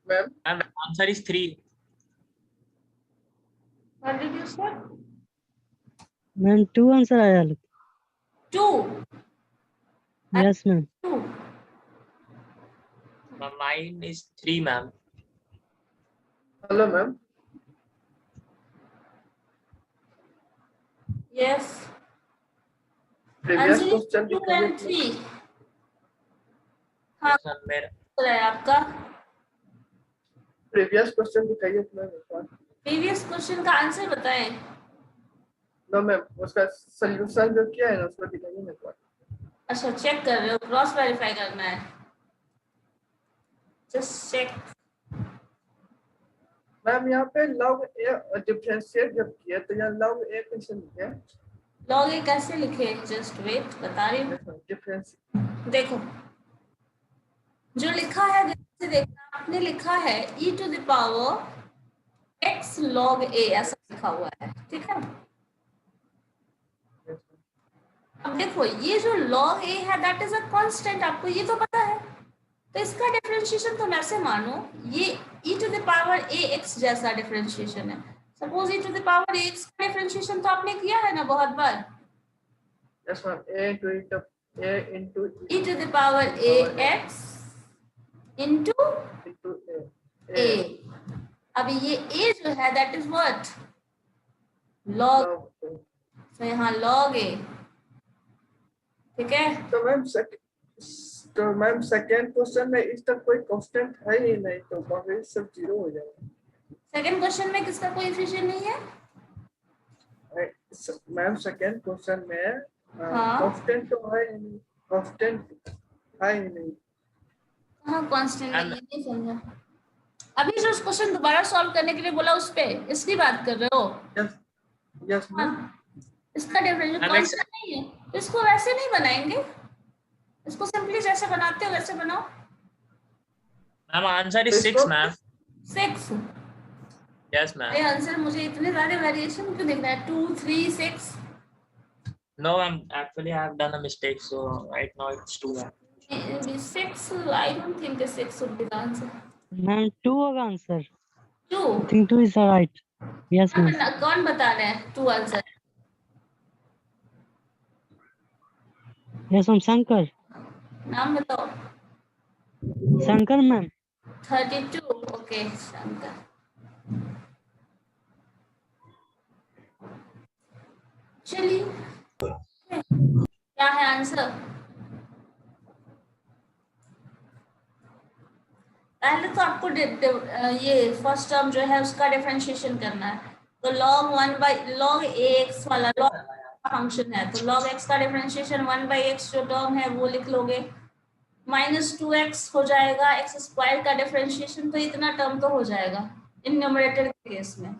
Ma'am Ma'am, answer is 3. What did you say? Ma'am 2 answer आया। 2. Yes ma'am. 2. Mine is 3, ma'am. Hello ma'am Yes. Previous Answer is question 2 and 3. हाँ, Yes, ma'am, मेरा क्या है आपका? Previous question दिखाइए ma'am. Previous question का answer बताएं। No ma'am उसका सॉल्यूशन जो किया है ना उसको दिखाइए मेरे को। अच्छा, चेक कर रहे हो, क्रॉस वेरीफाई करना है। Just check. मैम यहाँ पे log a डिफरेंशिएट जब किया तो यहाँ log a कैसे लिखे? लॉग ए कैसे लिखे? जस्ट वेट, बता रही हूँ। डिफरेंस देखो, जो लिखा है जैसे देखना, आपने लिखा है e to the power x log a, ऐसा लिखा हुआ है, ठीक है। अब देखो, ये जो log a है दैट इज अ कांस्टेंट, आपको ये तो पता है। तो इसका डिफरेंशिएशन तुम ऐसे मानो, ये e to the power ax जैसा डिफरेंशिएशन है। Suppose e to the power ax का डिफरेंशिएशन तो आपने किया है ना बहुत बार। Yes ma'am a into e to the power ax into a a। अब ये a जो है that is what? log। log a। तो यहाँ log a, ठीक है। तो मैम सेकंड क्वेश्चन में इस तक कोई कांस्टेंट है ही नहीं तो बाकी सब जीरो हो जाएगा। सेकंड क्वेश्चन में किसका कोएफिशिएंट नहीं है? मैम सेकंड क्वेश्चन में हाँ। कांस्टेंट तो है ही नहीं, कांस्टेंट है ही नहीं। हाँ, कांस्टेंट नहीं समझा। अभी जो क्वेश्चन दोबारा सॉल्व करने के लिए बोला उस पे इसकी बात कर रहे हो? Yes ma'am. इसका डिफरेंशियल कांस्टेंट नहीं है, तो इसको वैसे नहीं बनाएंगे, इसको सिंपली जैसे बनाते हो वैसे बनाओ। Ma'am, answer is 6, ma'am. 6। Yes, ma'am. ये आंसर मुझे इतने सारे वेरिएशन क्यों दिख रहा है? 2 3 6। No, ma'am. Actually, I have done a mistake, so right now it's 2, ma'am. 6, I don't think 6 would be the answer. Ma'am 2 होगा answer. 2। I think 2 is right. Yes ma'am. कौन बता रहे हैं 2 आंसर? Yes ma'am Shankar. नाम बताओ। Shankar ma'am. 32। Okay Shankar. चलिए, क्या है आंसर? पहले तो आपको ये फर्स्ट टर्म जो है उसका डिफरेंशिएशन करना है। तो log 1/log वाला log फंक्शन है, तो log x का डिफरेंशिएशन 1/x जो टर्म है वो लिख लोगे, -2x हो जाएगा। x स्क्वायर का डिफरेंशिएशन तो इतना टर्म तो हो जाएगा इन न्यूमरेटर के केस में,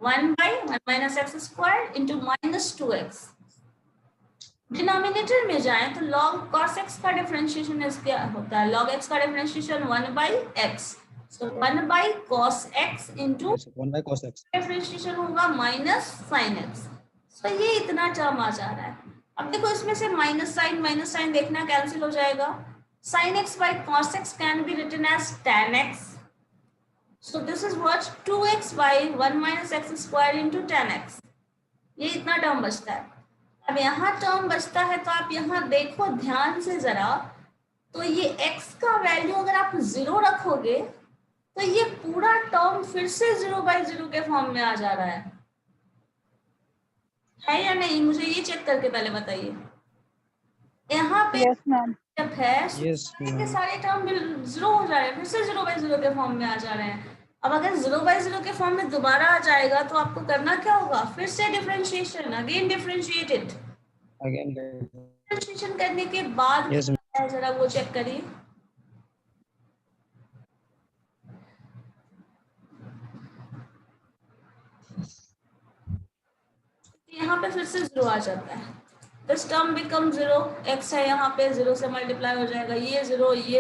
1/1 - x square into -2x। Denominator में जाएं तो log cos x का डिफरेंशिएशन क्या होता है? log x का डिफरेंशिएशन 1/x, सो 1/cos x into 1/cos x differentiation होगा -sin x। सो ये इतना टर्म आ जा रहा है। अब देखो इसमें से माइनस साइन देखना कैंसिल हो जाएगा। sin x by cos x can be written as tan x, so this is what 2x by 1 - x square into tan x। ये इतना टर्म बचता है। अब यहाँ टर्म बचता है तो आप यहाँ देखो ध्यान से जरा, तो ये x का वैल्यू अगर आप 0 रखोगे तो ये पूरा टर्म फिर से 0/0 के फॉर्म में आ जा रहा है या नहीं? मुझे ये चेक करके पहले बताइए। यहाँ पे यस मैम। जब है Yes, के सारे टर्म 0 हो जा रहे हैं, फिर से 0/0 के फॉर्म में आ जा रहे हैं। अब अगर 0/0 के फॉर्म में दोबारा आ जाएगा तो आपको करना क्या होगा? फिर से differentiation, again differentiate it. again. Differentiation करने के बाद Yes, क्या है जरा वो चेक करिए। यहाँ पे फिर से 0 आ जाता है, दिस टर्म बिकम 0, x है यहाँ पे 0 से मल्टीप्लाई हो जाएगा, ये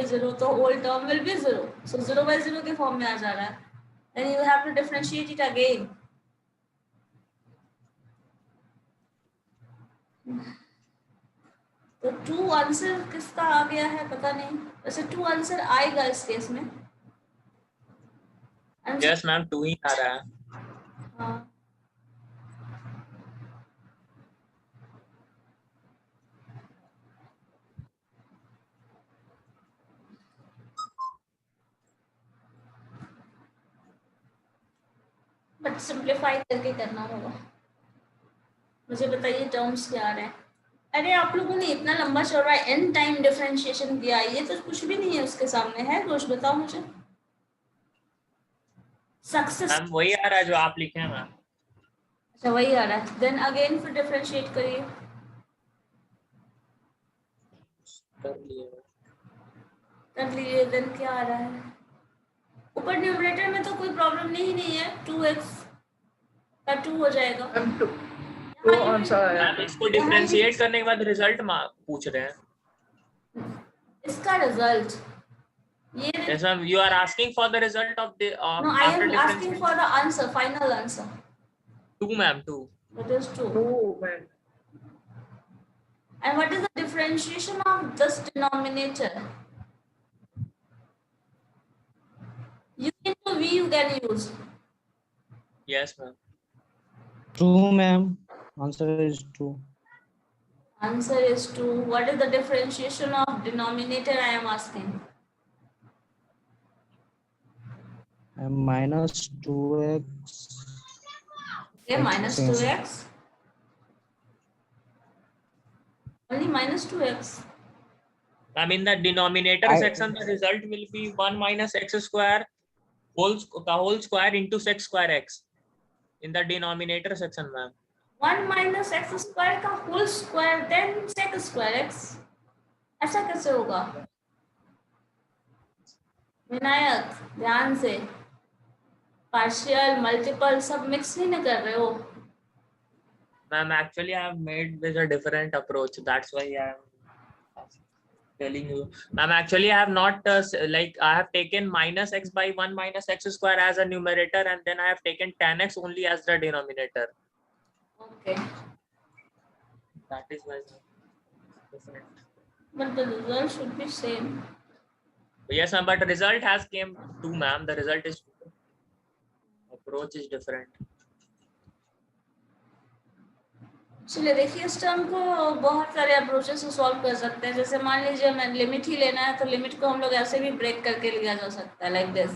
0 तो whole term will be 0, so 0/0 के फॉर्म में आ जा रहा है। Then you have to differentiate it again. तो 2 आंसर किसका आ गया है पता नहीं, वैसे 2 आंसर आएगा इस केस में। यस मैम 2 ही आ रहा है. हाँ बट सिंप्लीफाई करके करना होगा. मुझे बताइए टर्म्स क्या आ रहे हैं. अरे आप लोगों ने इतना लंबा चल रहा है n टाइम डिफरेंशिएशन किया, ये तो कुछ भी नहीं है उसके सामने. है कुछ? बताओ मुझे. सक्सेस. मैम वही आ रहा है जो आप लिखे हैं मैम. अच्छा वही आ रहा है. देन अगेन फिर डिफरेंशिएट करिए. कर लिए. कर लीजिए. देन क्या आ रहा है? ऊपर न्यूमरेटर में तो कोई प्रॉब्लम नहीं है. 2x का 2 हो जाएगा. मैम टू आंसर आया. मैम इसको डिफरेंशिएट करने के बाद रिजल्ट पूछ रहे हैं. इसका रिजल्ट ये. Yes ma'am, you are asking for the result of the No, I after am asking differentiation. for the answer, final answer. 2 ma'am 2. What is 2? Two ma'am. And what is the differentiation of this denominator? U into V you can use. Yes ma'am. True, ma'am. Answer is true. Answer is 2. What is the differentiation of denominator I am asking? Minus 2x. Okay, minus Same. 2x. Only minus 2x. I mean the denominator section the result will be 1 minus x square whole square into sec square x in the denominator section ma'am. 1 minus x square का whole square then sec square x. ऐसा कैसे होगा? विनायक ध्यान से. Partial multiple सब mix नहीं ना कर रहे हो. Ma'am actually I have made with a different approach, that's why I am telling you. Ma'am actually I have not like I have taken minus x by 1 minus x square as a numerator and then I have taken tan x only as the denominator. Okay. That is why different. But the result should be same. Yes ma'am, but result has came 2 ma'am, the result is 2. Approach is different. चलिए देखिए इस term को बहुत सारे approaches से solve कर सकते हैं. जैसे मान लीजिए हमें लिमिट ही लेना है तो लिमिट को हम लोग ऐसे भी ब्रेक करके लिया जा सकता है लाइक दिस,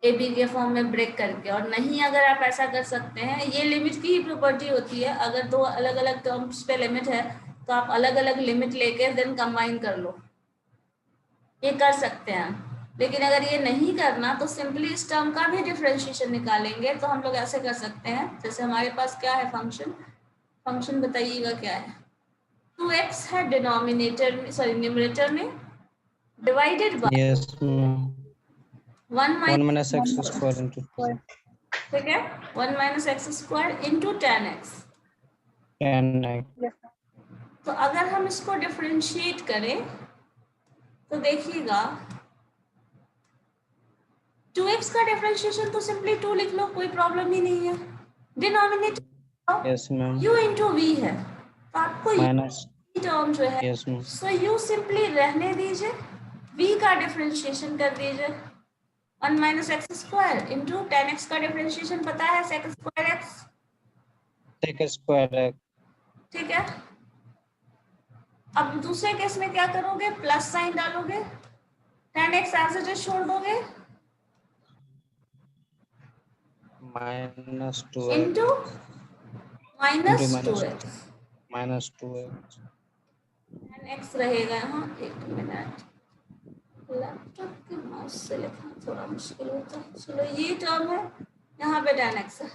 ए बी के फॉर्म में ब्रेक करके. और नहीं अगर आप ऐसा कर सकते हैं, ये लिमिट की ही प्रॉपर्टी होती है. अगर दो अलग अलग टर्म्स पे लिमिट है तो आप अलग अलग लिमिट लेके देन कंबाइन कर लो, ये कर सकते हैं. लेकिन अगर ये नहीं करना तो सिंपली इस टर्म का भी डिफरेंशिएशन निकालेंगे. तो हम लोग ऐसे कर सकते हैं, जैसे हमारे पास क्या है फंक्शन बताइएगा क्या है. 2x है डिनोमिनेटर में, सॉरी न्यूमरेटर में, divided by Yes, ma'am. 1 1 minus x square into ठीक है 1 minus x square into tan x. 10x. तो अगर हम इसको डिफरेंशिएट करें तो देखिएगा 2x का डिफरेंशिएशन तो सिंपली 2 लिख लो, कोई प्रॉब्लम ही नहीं है. Denominator Yes, ma'am. u into v है तो आपको Minus. टर्म जो है Yes, ma'am. सो u सिंपली रहने दीजिए, v का डिफरेंशिएशन कर दीजिए. 1 minus x square into tan x का डिफरेंशिएशन पता है sec square x. Sec square x. ठीक है. अब दूसरे केस में क्या करोगे? प्लस साइन डालोगे, tan x as it is छोड़ दोगे Minus 2x. Into minus Into minus 2x. Minus 2x. tan x रहेगा यहाँ. एक मिनट, लैपटॉप के माउस से लिखना थोड़ा मुश्किल होता है. चलो ये टर्म है, यहाँ पे tan x है.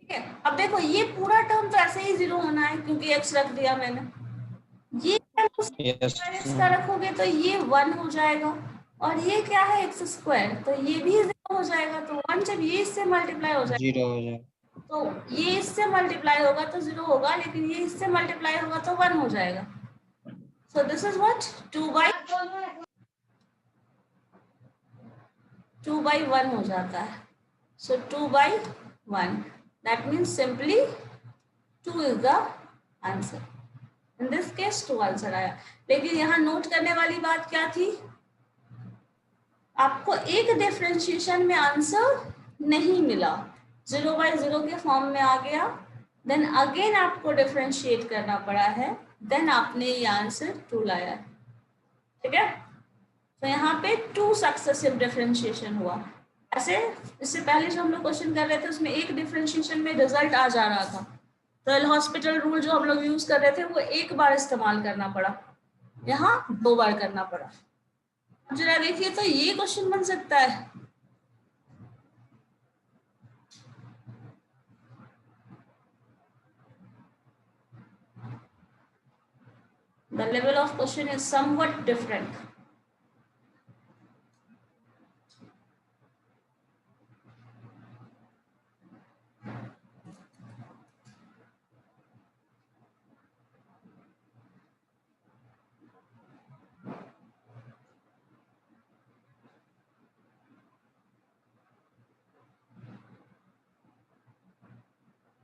ठीक है. अब देखो ये पूरा टर्म तो ऐसे ही 0 होना है क्योंकि x रख दिया मैंने. ये Yes. x का रखोगे तो ये 1 हो जाएगा. और ये क्या है एक्स स्क्वायर, तो ये भी 0 हो जाएगा. तो 1 जब ये इससे मल्टीप्लाई हो जाएगा 0 हो जाए. तो ये इससे मल्टीप्लाई होगा तो 0 होगा, लेकिन ये इससे मल्टीप्लाई होगा तो 1 हो जाएगा. So this is what 2 by 1 हो जाता है. सो 2 by 1 that means simply 2 is the answer. In this case 2 answer आया. लेकिन यहाँ नोट करने वाली बात क्या थी? आपको एक डिफरेंशिएशन में आंसर नहीं मिला, 0/0 के फॉर्म में आ गया, देन अगेन आपको डिफरेंशिएट करना पड़ा है, देन आपने ये आंसर 2 लाया है, ठीक है। तो यहाँ पे 2 सक्सेसिव डिफरेंशिएशन हुआ। ऐसे इससे पहले जो हम लोग क्वेश्चन कर रहे थे उसमें एक डिफरेंशिएशन में रिजल्ट आ जा रहा था, तो एल हॉस्पिटल रूल जो हम लोग यूज कर रहे थे वो एक बार इस्तेमाल करना पड़ा, यहाँ 2 बार करना पड़ा। अब जरा देखिए तो ये क्वेश्चन बन सकता है, the level of question is somewhat different.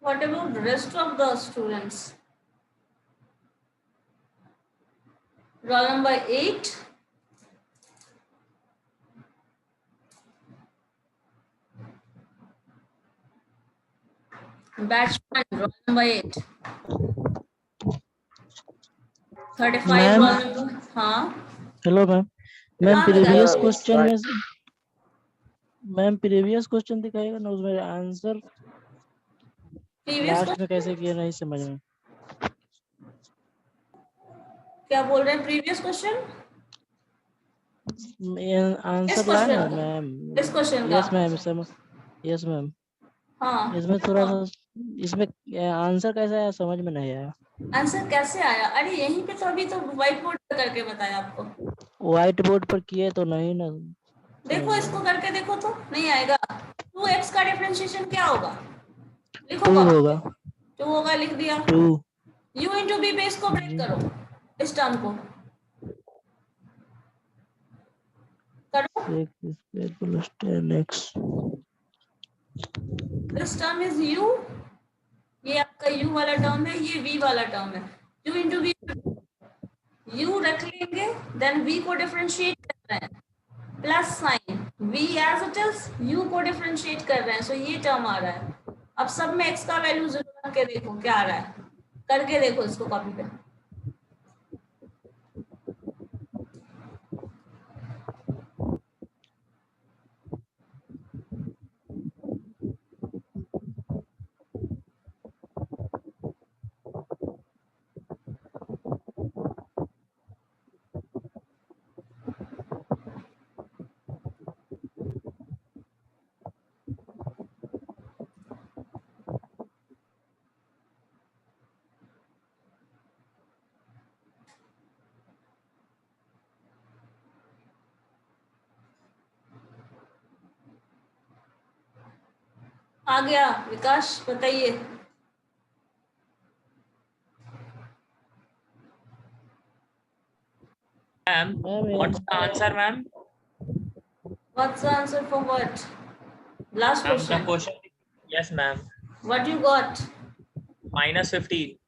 What about the rest of the students? Roll number 8. Batch 1, roll number 8. 35 Ma'am. roll number, हाँ हेलो मैम। मैम हाँ, प्रीवियस बताइए। क्वेश्चन में मैम प्रीवियस क्वेश्चन दिखाएगा ना, उसमें आंसर प्रीवियस लास्ट में कैसे किया नहीं समझ में। क्या बोल रहे हैं प्रीवियस क्वेश्चन? आंसर question लाए ना का? मैम। इस क्वेश्चन का? Yes ma'am yes ma'am. हाँ, इसमें थोड़ा सा इसमें आंसर कैसा आया समझ में नहीं आया। आंसर कैसे आया? अरे यहीं पे तो अभी तो व्हाइट बोर्ड पे करके बताया आपको। व्हाइट बोर्ड पर किए तो नहीं ना। देखो इसको करके देखो तो नहीं आएगा। 2x का डिफरेंशिएशन क्या होगा? लिखो 2 बाबा। होगा। 2 होगा, लिख दिया। 2 u इंटू बी पे इसको ब्रेक करो, इस टर्म को करो। x square plus 10x। This term is u, ये आपका u वाला टर्म है, ये v वाला टर्म है। u इंटू v, u रख लेंगे, देन v को डिफरेंशिएट कर रहे हैं, plus sign v as it is, u को डिफरेंशिएट कर रहे हैं, सो ये टर्म आ रहा है। अब सब में x का वैल्यू 0 रख के देखो क्या आ रहा है, करके देखो इसको कॉपी पे। आ गया विकास, बताइए। Ma'am, what's the answer, ma'am? What's the answer for what? Last Ma'am, the question. question. Yes, ma'am. What you got? -15.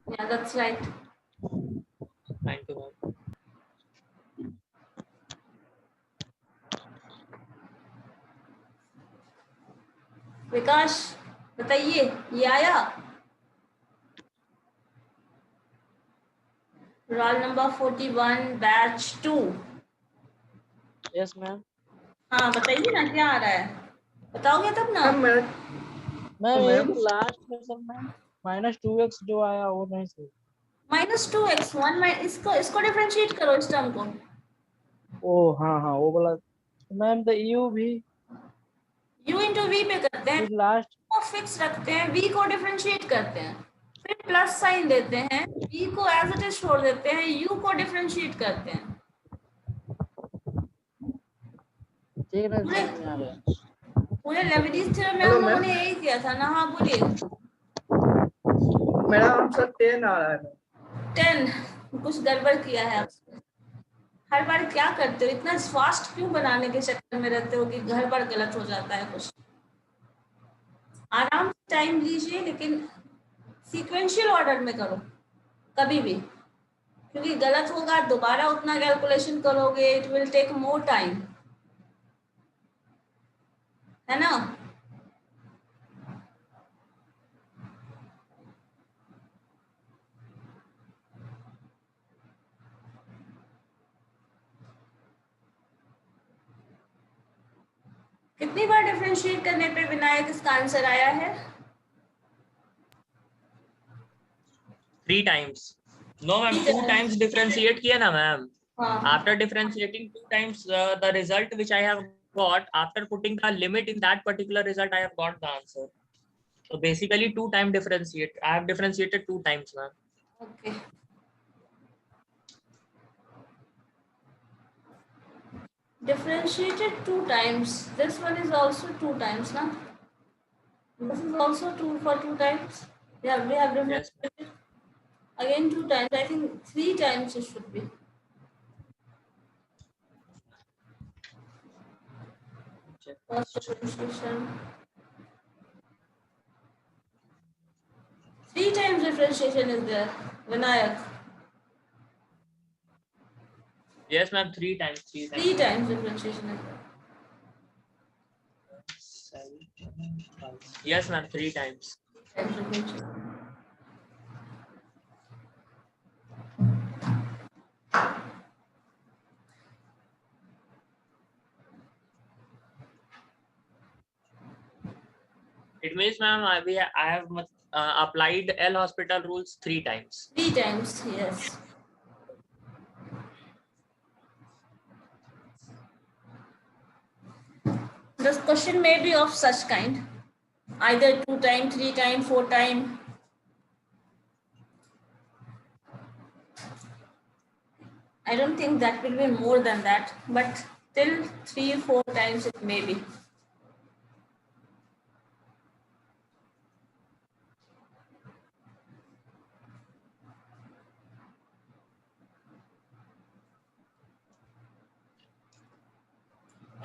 Yeah, that's right. Thank you, ma'am. विकास बताइए, ये आया? Roll number 41 batch 2। Yes ma'am. हाँ बताइए ना क्या आ रहा है, बताओगे तब ना। मैम एक लास्ट में सर मैम -2x जो आया वो नहीं सही। -2x 1 इसको डिफरेंशिएट करो इस टर्म को। ओ हाँ वो वाला मैम। तो u भी u इंटू वी पे करते हैं, लास्ट को फिक्स रखते हैं, v को डिफरेंशिएट करते हैं, फिर प्लस साइन देते हैं, v को एज इट इज छोड़ देते हैं, u को डिफरेंशिएट करते हैं। ठीक है समझ में आ गया। पूरे लेबनीज थ्योरम में हम लोगों ने यही किया था ना। हाँ बोलिए। मेरा आंसर 10 आ रहा है। 10 कुछ गड़बड़ किया है आपने। हर बार क्या करते हो, इतना फास्ट क्यों बनाने के चक्कर में रहते हो कि हर बार गलत हो जाता है कुछ। आराम से टाइम लीजिए, लेकिन सीक्वेंशियल ऑर्डर में करो कभी भी, क्योंकि गलत होगा दोबारा उतना कैलकुलेशन करोगे, it will take more time. है ना? कितनी बार डिफरेंशिएट करने पे विनायक इसका आंसर आया है? 3 times. No ma'am, 2 times differentiate किया ना मैम. हाँ After differentiating 2 times, the result which I have got, after putting the limit in that particular result, I have got the answer. So basically 2 time differentiate. I have differentiated 2 times, ma'am. Okay. Differentiated 2 times. This one is also 2 times, na? This is also 2 for 2 times. Yeah, we have Yes. differentiated again 2 times. I think 3 times it should be. Check. First differentiation. 3 times differentiation is there, Vinayak. Yes, ma'am. 3 times. 3 times differentiation is there. Yes, ma'am. 3 times. 3 times differentiation. It means, ma'am, I have applied L hospital rules 3 times. 3 times, yes. This question may be of such kind, either 2 time, 3 time, 4 time. I don't think that will be more than that, but till 3-4 times it may be.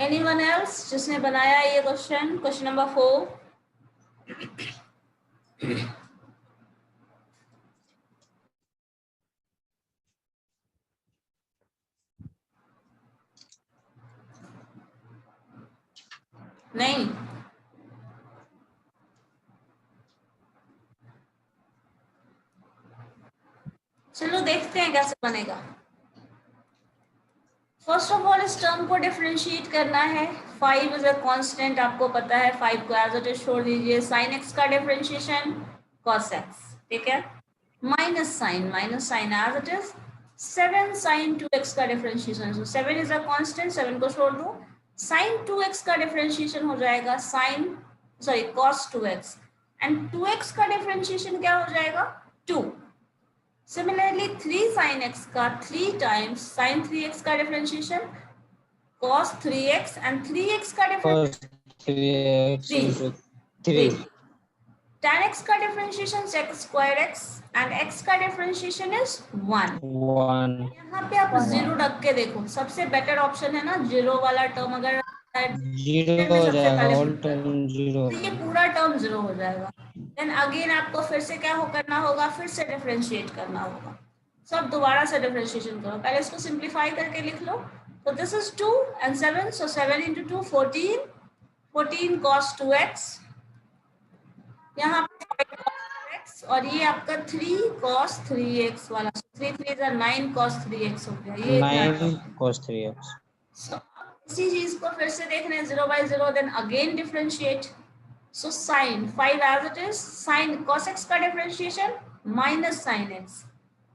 Anyone else जिसने बनाया ये question number 4? नहीं. चलो देखते हैं कैसे बनेगा. First of all इस टर्म को डिफरेंशिएट करना है. 5 इज अ कांस्टेंट, आपको पता है. 5 को एज इट इज छोड़ दीजिए. sin x का डिफरेंशिएशन cos x, ठीक है. Minus sine as it is. 7 sin 2x का differentiation. So 7 is a constant, 7 को छोड़ दो. sin 2x का डिफरेंशिएशन हो जाएगा cos 2x, एंड 2x का डिफरेंशिएशन क्या हो जाएगा? 2. Similarly, 3 sin x का 3 times sin 3x का differentiation cos 3x, and 3x का differentiation 3x into 3. tan x का differentiation sec square x, and x का डिफरेंशिएशन इज 1. 1. यहाँ पे आप 0 रख के देखो, सबसे बेटर ऑप्शन है ना 0 वाला टर्म. अगर 0 हो जाएगा, ऑल टर्म 0. तो ये पूरा टर्म 0 हो जाएगा. देन अगेन आपको फिर से क्या करना होगा? फिर से डिफरेंशिएट करना होगा. सब दोबारा से डिफरेंशिएशन करो. पहले इसको सिंप्लीफाई करके लिख लो. तो this is 2 and 7, so 7 into 2 14 cos 2x. यहाँ पे 5 cos 2x, और ये आपका 3 cos 3x वाला. 3 3 is 9 cos 3x हो गया. ये 9 cos 3x. So, इसी चीज को फिर से देखना है 0 by 0, then again differentiate. So sin 5 as it is, sin cos x का differentiation minus sin x.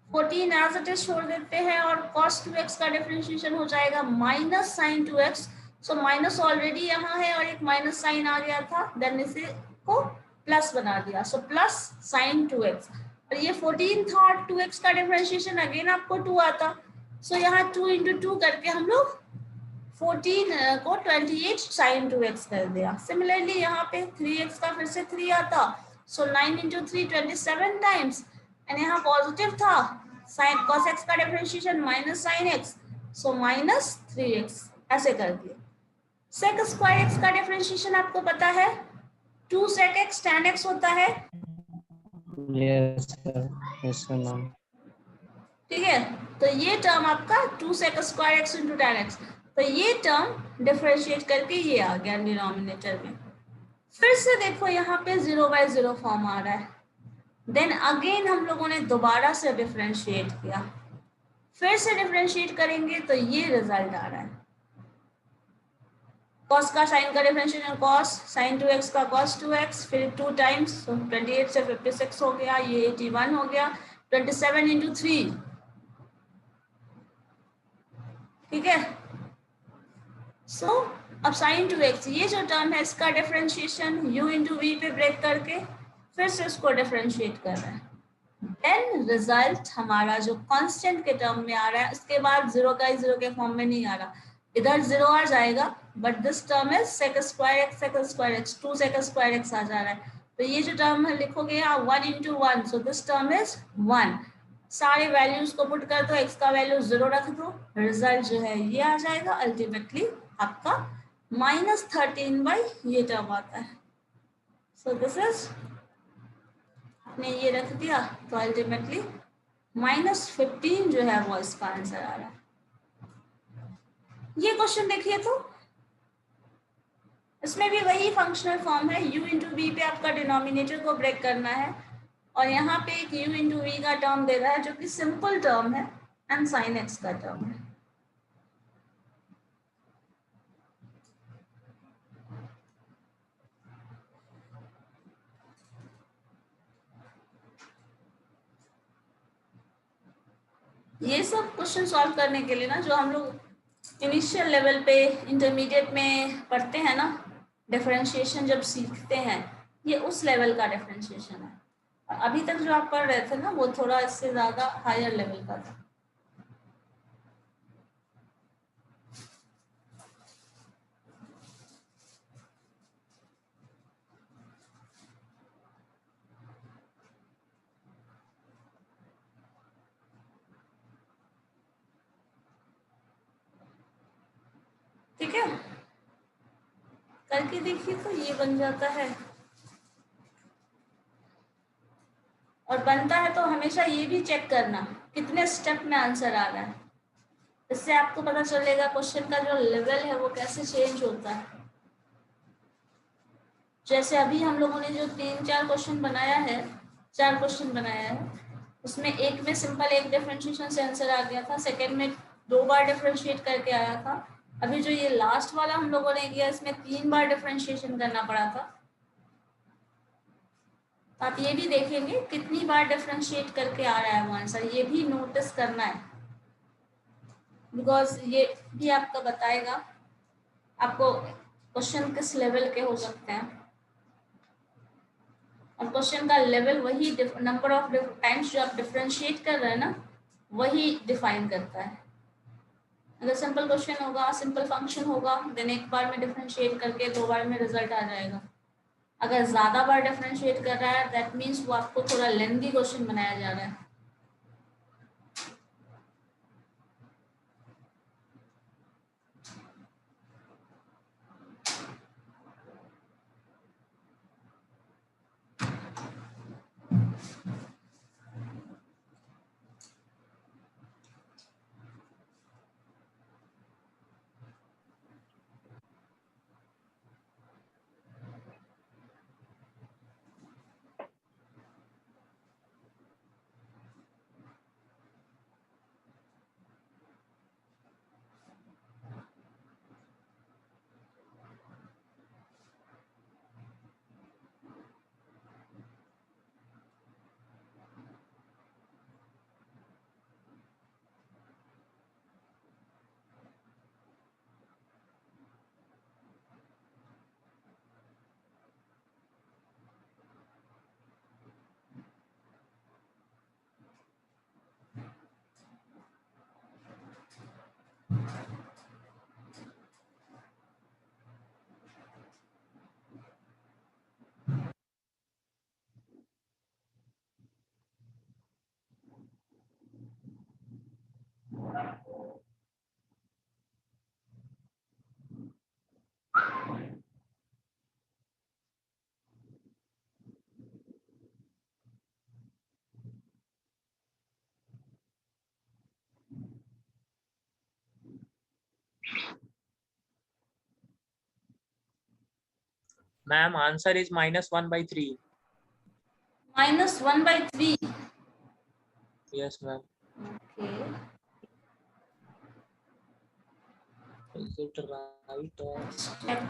14 as it is छोड़ देते हैं, और cos 2x का differentiation हो जाएगा minus sin 2x. So minus already यहाँ है और एक minus sign आ गया था, then इसे को plus बना दिया. So plus sin 2x. और ये 14 था, 2x का differentiation again आपको 2 आता. So यहाँ 2 into 2 करके हम लोग 14 को 28 sin 2x कर दिया. सिमिलरली यहाँ पे 3x का फिर से 3 आता. सो 9 into 3 27 टाइम्स, एंड यहाँ पॉजिटिव था. sin cos x का differentiation minus sin x, so minus 3x ऐसे कर दिया. sec स्क्वायर x का डिफरेंशिएशन आपको पता है 2 sec x tan x होता है. Yes sir. Yes sir ma'am. ठीक है, तो ये टर्म आपका 2 sec square x into tan x. तो ये टर्म डिफरेंशिएट करके ये आ गया डिनोमिनेटर में। फिर से देखो यहाँ पे 0/0 फॉर्म आ रहा है। देन अगेन हम लोगों ने दोबारा से डिफरेंशिएट किया, फिर से डिफरेंशिएट करेंगे तो ये रिजल्ट आ रहा है। cos का साइन का डिफरेंशिएशन cos sin 2x का cos 2x, फिर 2 टाइम्स 28 से 56 हो गया, ये 81 हो गया, 27 into 3, ठीक है। सो अब sin 2x ये जो टर्म है इसका डिफरेंशिएशन u into v पे ब्रेक करके फिर से उसको डिफरेंशिएट कर रहा है। देन रिजल्ट हमारा जो कांस्टेंट के टर्म में आ रहा है, उसके बाद 0 का 0 के फॉर्म में नहीं आ रहा, इधर 0 आ जाएगा, बट दिस टर्म है sec square x 2 sec square x आ जा रहा है। तो ये जो टर्म है लिखोगे यहाँ 1 into 1, so this term is 1। सारे वैल्यूज को पुट कर दो, x का वैल्यू 0 रख दो, रिजल्ट जो है ये आ जाएगा। अल्टीमेटली आपका -13 ये टर्म आता है। सो दिस इज, आपने ये रख दिया तो अल्टीमेटली -15 जो है वो इसका आंसर आ रहा है। ये क्वेश्चन देखिए तो इसमें भी वही फंक्शनल फॉर्म है, u इंटू वी पे आपका डिनोमिनेटर को ब्रेक करना है, और यहाँ पे एक u इंटू वी का टर्म दे रहा है जो कि सिंपल टर्म है एंड साइन एक्स का टर्म है। ये सब क्वेश्चन सॉल्व करने के लिए ना, जो हम लोग इनिशियल लेवल पे इंटरमीडिएट में पढ़ते हैं ना, डिफरेंशिएशन जब सीखते हैं, ये उस लेवल का डिफरेंशिएशन है। और अभी तक जो आप पढ़ रहे थे ना वो थोड़ा इससे ज्यादा हायर लेवल का था। ठीक है, करके देखिए तो ये बन जाता है। और बनता है तो हमेशा ये भी चेक करना कितने स्टेप में आंसर आ रहा है, इससे आपको पता चलेगा क्वेश्चन का जो लेवल है वो कैसे चेंज होता है। जैसे अभी हम लोगों ने जो 3-4 क्वेश्चन बनाया है, 4 क्वेश्चन बनाया है, उसमें एक में सिंपल एक डिफरेंशिएशन से आंसर आ गया था, सेकंड में 2 बार डिफरेंशिएट करके आया था, अभी जो ये लास्ट वाला हम लोगों ने किया इसमें 3 बार डिफरेंशिएशन करना पड़ा था। तो आप ये भी देखेंगे कितनी बार डिफरेंशिएट करके आ रहा है वो आंसर, ये भी नोटिस करना है, बिकॉज ये भी आपका बताएगा आपको क्वेश्चन किस लेवल के हो सकते हैं। और क्वेश्चन का लेवल वही नंबर ऑफ टाइम्स जो आप डिफरेंशिएट कर रहे हैं ना वही डिफाइन करता है। अगर सिंपल क्वेश्चन होगा, सिंपल फंक्शन होगा, देन एक बार में डिफरेंशिएट करके 2 बार में रिजल्ट आ जाएगा। अगर ज्यादा बार डिफरेंशिएट कर रहा है दैट मीन्स वो आपको थोड़ा लेंथी क्वेश्चन बनाया जा रहा है। Ma'am, answer is -1/3. -1/3. Yes, ma'am. Okay. Is it right or? Let's check.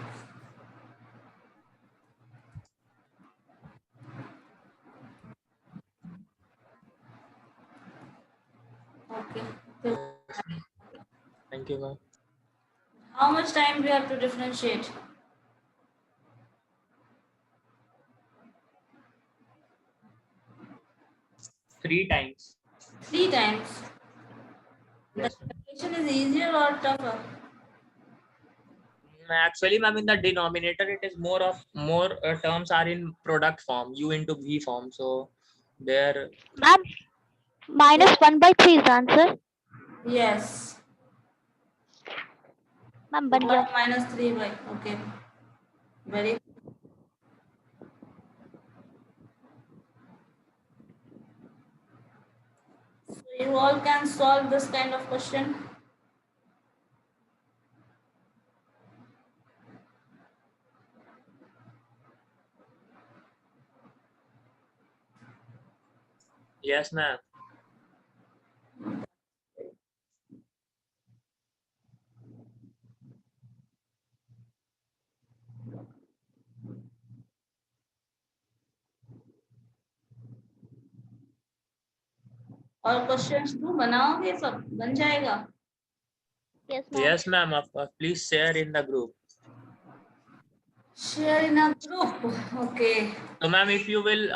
Okay. Thank you, ma'am. How much time do you have to differentiate? 3 times. 3 times. The Yes, ma'am. calculation is easier or tougher? Actually, ma'am, in the denominator, it is more terms are in product form, u into v form. So there, Ma'am, -1/3 is the answer. Yes. Ma'am, बन 1 गया. minus 3 by. Okay. Very. So you all can solve this kind of question. yes, ma'am. और questions तू बनाओगे सब बन जाएगा. Yes, ma'am. Yes, ma'am. Please share in the group. Share in a group. Okay. So, ma'am, if you will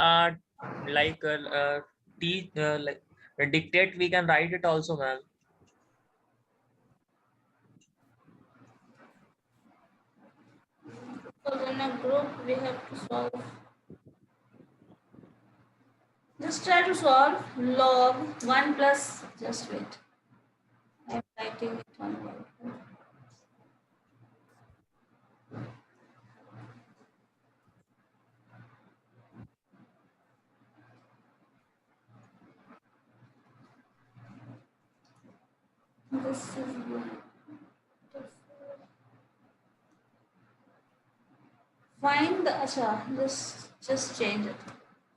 like teach like dictate, we can write it also, ma'am. So in a group we have to solve. Just try to solve log 1 plus. Just wait. I'm writing it on whiteboard. This is find the just change it.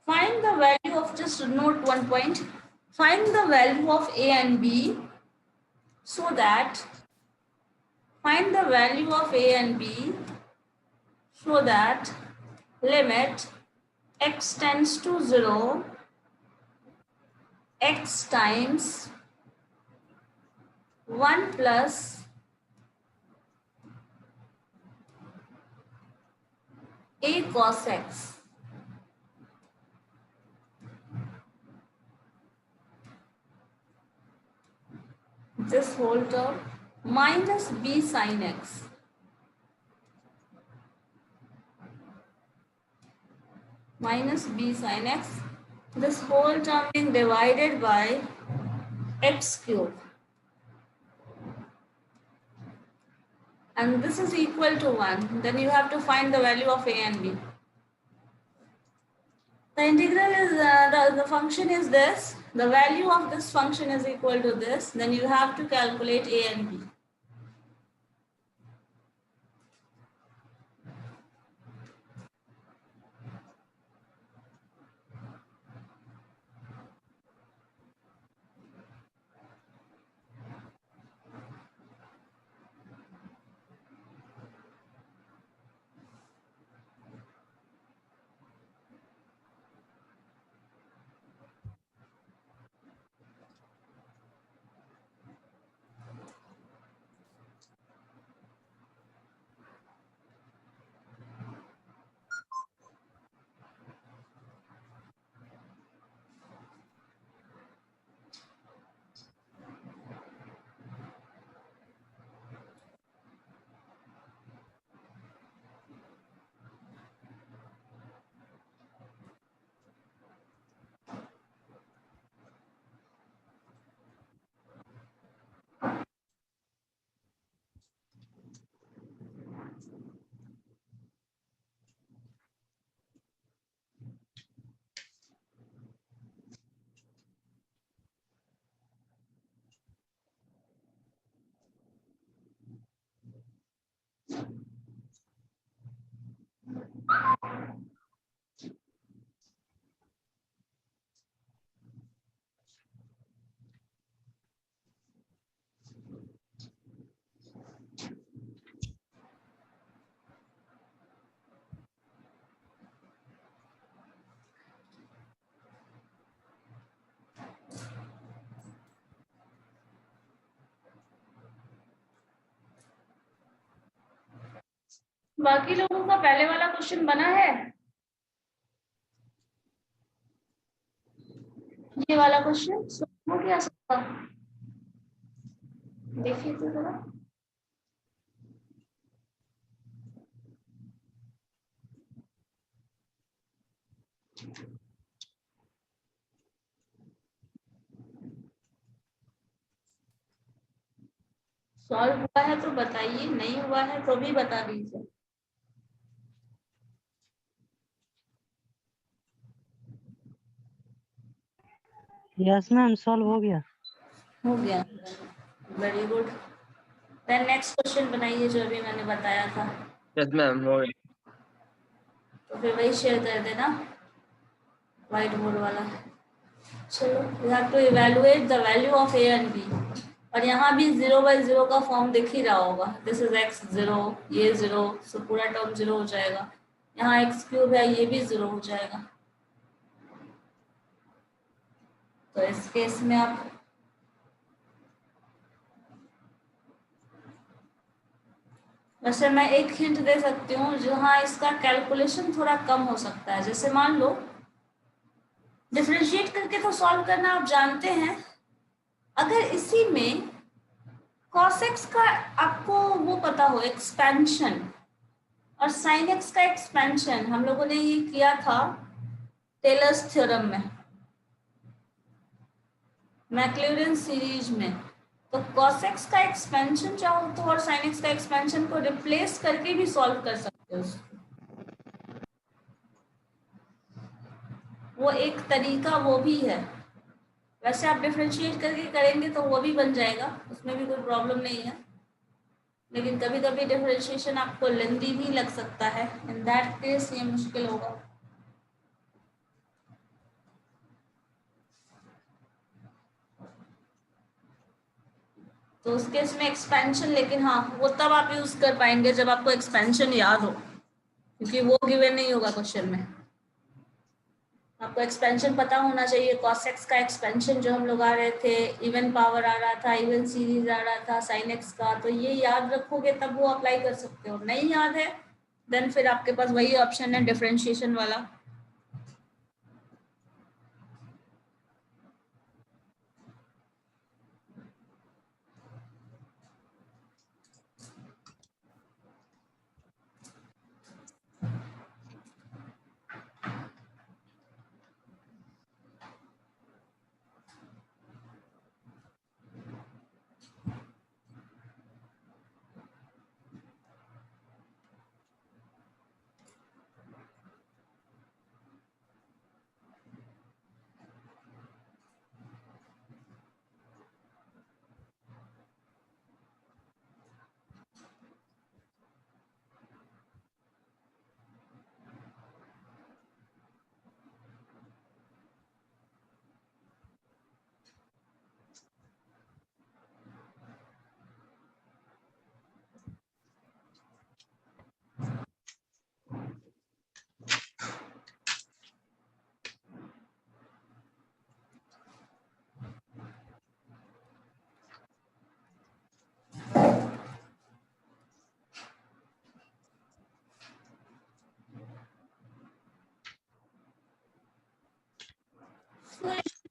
Find the value of just note 1 point. Find the value of a and b so that find the value of a and b so that limit x tends to 0 x times 1 plus a cos x. This whole term minus b sin x. Minus b sin x. This whole term being divided by x cube. And this is equal to 1. Then you have to find the value of a and b. The integral is, the function is this. The value of this function is equal to this. Then you have to calculate a and b. बाकी लोगों का पहले वाला question बना है, ये वाला question हो गया सबका? देखिए तो जरा। सॉल्व हुआ है तो बताइए, नहीं हुआ है तो भी बता दीजिए। यस मैम, सॉल्व हो गया। हो गया, very good. Then next question बनाइए जो अभी मैंने बताया था। यस मैम, हो गया। तो फिर वही शेयर कर देना, व्हाइट बोर्ड वाला। चलो, you have to evaluate the value of a and b. और यहाँ भी 0/0 का फॉर्म दिख ही रहा होगा। दिस इज x 0, ये 0, सो पूरा टर्म 0 हो जाएगा। यहाँ x³ है, ये भी 0 हो जाएगा। तो इस केस में आप वैसे मैं एक हिंट दे सकती हूँ जहाँ इसका कैलकुलेशन थोड़ा कम हो सकता है। जैसे मान लो डिफरेंशिएट करके तो सॉल्व करना आप जानते हैं, अगर इसी में cos x का आपको वो पता हो एक्सपेंशन और sin x का एक्सपेंशन, हम लोगों ने ये किया था टेलर्स थ्योरम में, मैक्लॉरिन सीरीज में। तो cos x का एक्सपेंशन चाहो तो और sin x का एक्सपेंशन को रिप्लेस करके भी सॉल्व कर सकते हो। वो एक तरीका वो भी है। वैसे आप डिफरेंशिएट करके करेंगे तो वो भी बन जाएगा, उसमें भी कोई प्रॉब्लम नहीं है। लेकिन कभी कभी डिफरेंशिएशन आपको लेंथी भी लग सकता है, इन दैट केस ये मुश्किल होगा। तो उस केस में एक्सपेंशन, लेकिन हाँ वो तब आप यूज कर पाएंगे जब आपको एक्सपेंशन याद हो, क्योंकि वो गिवन नहीं होगा क्वेश्चन में। आपको एक्सपेंशन पता होना चाहिए। cos x का एक्सपेंशन जो हम लोग आ रहे थे, इवन पावर आ रहा था, इवन सीरीज आ रहा था sin x का, तो ये याद रखोगे तब वो अप्लाई कर सकते हो। नहीं याद है देन फिर आपके पास वही ऑप्शन है डिफरेंशिएशन वाला।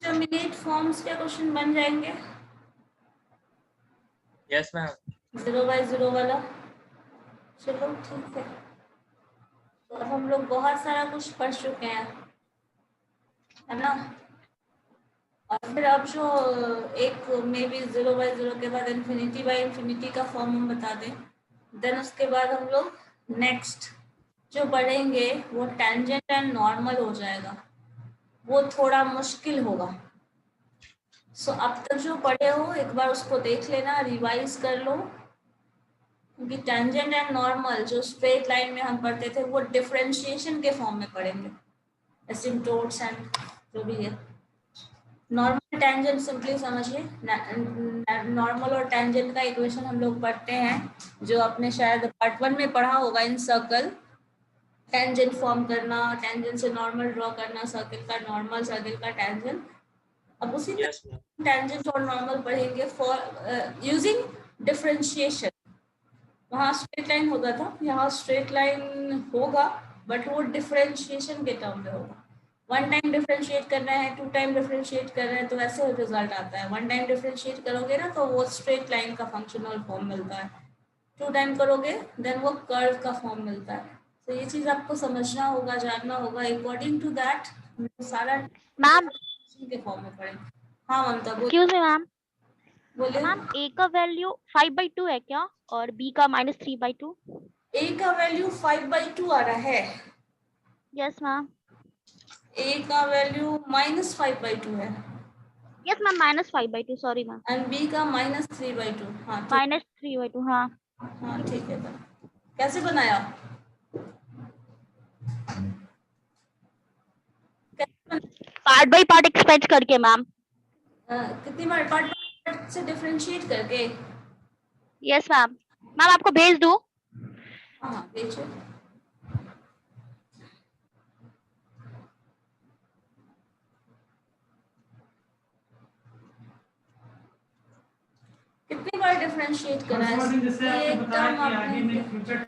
डिटरमिनेट फॉर्म्स के क्वेश्चन बन जाएंगे। Yes ma'am. 0/0 वाला। चलो ठीक है, तो अब हम लोग बहुत सारा कुछ पढ़ चुके हैं, है ना। और फिर अब जो एक मे बी 0/0 के बाद infinity/infinity का फॉर्म हम बता दें, देन उसके बाद हम लोग नेक्स्ट जो पढ़ेंगे वो टेंजेंट एंड नॉर्मल हो जाएगा। वो थोड़ा मुश्किल होगा। सो अब तक जो पढ़े हो एक बार उसको देख लेना, रिवाइज कर लो, क्योंकि टेंजेंट एंड नॉर्मल जो स्ट्रेट लाइन में हम पढ़ते थे वो डिफरेंशिएशन के फॉर्म में पढ़ेंगे, एसिम्प्टोट्स एंड जो भी है। नॉर्मल टेंजेंट सिंपली समझिए, नॉर्मल और टेंजेंट का इक्वेशन हम लोग पढ़ते हैं जो आपने शायद पार्ट 1 में पढ़ा होगा इन सर्कल। टेंजेंट फॉर्म करना, टेंजेंट से नॉर्मल ड्रॉ करना, सर्किल का नॉर्मल, सर्किल का टेंजेंट। अब उसी यस मैम। टेंजेंट और नॉर्मल पढ़ेंगे फॉर यूजिंग डिफरेंशिएशन। वहाँ स्ट्रेट लाइन होता था, यहाँ स्ट्रेट लाइन होगा बट वो डिफरेंशिएशन के टर्म में होगा। 1 टाइम डिफरेंशिएट करना है, 2 टाइम डिफरेंशिएट कर रहे हैं तो ऐसे रिजल्ट आता है। 1 टाइम डिफरेंशिएट करोगे ना तो वो स्ट्रेट लाइन का फंक्शनल फॉर्म मिलता है, 2 टाइम करोगे देन वो कर्व का फॉर्म मिलता है। तो ये चीज आपको समझना होगा, जानना होगा। अकॉर्डिंग टू दैट सारा मैम के फॉर्म में पढ़े। हाँ ममता बोलिए। एक्सक्यूज मी मैम, बोलिए। मैम ए का वैल्यू 5/2 है क्या और बी का -3/2? ए का वैल्यू 5/2 आ रहा है, यस मैम। ए का वैल्यू -5/2 है yes ma'am, -5/2, sorry ma'am, and b का -3/2। हाँ ठीक, -3/2, हाँ। हाँ ठीक है। तो कैसे बनाया? पार्ट बाय पार्ट एक्सपेक्ट करके मैम। कितनी बार पार्ट से डिफरेंशिएट करके? Yes ma'am. मैम आपको भेज दूं? हाँ भेजो। कितनी बार डिफरेंशिएट करा है? एक टर्म आपने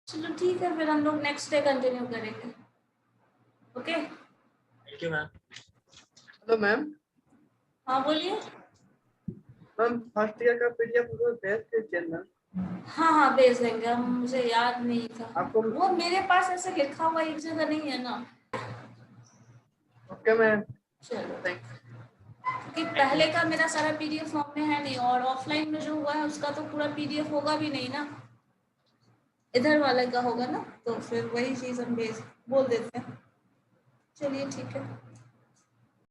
चलो ठीक है, फिर हम लोग नेक्स्ट डे कंटिन्यू करेंगे। Okay thank you ma'am. Hello ma'am. हाँ बोलिए। मैम फर्स्ट ईयर का पीडीएफ मुझे भेज दीजिए ना। हाँ हाँ भेज देंगे हम, मुझे याद नहीं था आपको वो मेरे पास ऐसे लिखा हुआ एक जगह नहीं है ना। ओके मैम, चलो थैंक क्योंकि पहले का मेरा सारा पीडीएफ फॉर्म में है नहीं, और ऑफलाइन में जो हुआ है उसका तो पूरा पीडीएफ होगा भी नहीं ना, इधर वाले का होगा ना, तो फिर वही चीज हम भेज बोल देते हैं। चलिए ठीक है।